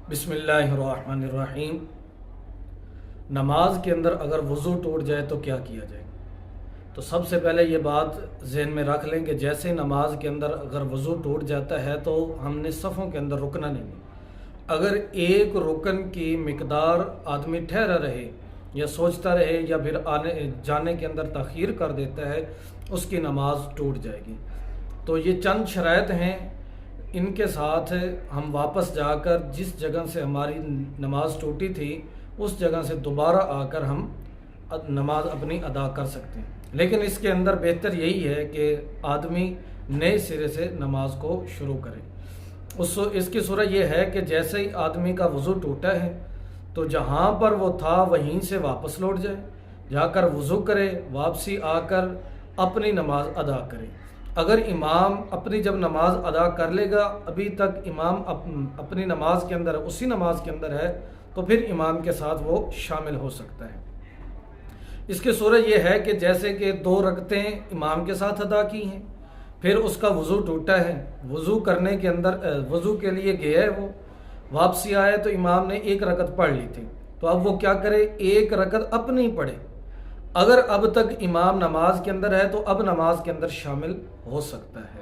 بسم اللہ الرحمن الرحیم۔ نماز کے اندر اگر وضو ٹوٹ جائے تو کیا کیا جائے؟ تو سب سے پہلے یہ بات ذہن میں رکھ لیں کہ جیسے نماز کے اندر اگر وضو ٹوٹ جاتا ہے تو ہم نے صفوں کے اندر رکنا نہیں۔ اگر ایک رکن کی مقدار آدمی ٹھہرا رہے یا سوچتا رہے یا پھر آنے جانے کے اندر تاخیر کر دیتا ہے، اس کی نماز ٹوٹ جائے گی۔ تو یہ چند شرائط ہیں، ان کے ساتھ ہم واپس جا کر جس جگہ سے ہماری نماز ٹوٹی تھی اس جگہ سے دوبارہ آ کر ہم نماز اپنی ادا کر سکتے ہیں۔ لیکن اس کے اندر بہتر یہی ہے کہ آدمی نئے سرے سے نماز کو شروع کرے۔ اس کی صورت یہ ہے کہ جیسے ہی آدمی کا وضو ٹوٹا ہے تو جہاں پر وہ تھا وہیں سے واپس لوٹ جائے، جا کر وضو کرے، واپسی آ کر اپنی نماز ادا کرے۔ اگر امام اپنی جب نماز ادا کر لے گا، ابھی تک امام اپنی نماز کے اندر اسی نماز کے اندر ہے، تو پھر امام کے ساتھ وہ شامل ہو سکتا ہے۔ اس کی صورت یہ ہے کہ جیسے کہ 2 رکعتیں امام کے ساتھ ادا کی ہیں، پھر اس کا وضو ٹوٹا ہے، وضو کرنے کے اندر وضو کے لیے گیا ہے، وہ واپسی آیا تو امام نے 1 رکعت پڑھ لی تھی، تو اب وہ کیا کرے؟ 1 رکعت اپنی پڑھے۔ اگر اب تک امام نماز کے اندر ہے تو اب نماز کے اندر شامل ہو سکتا ہے۔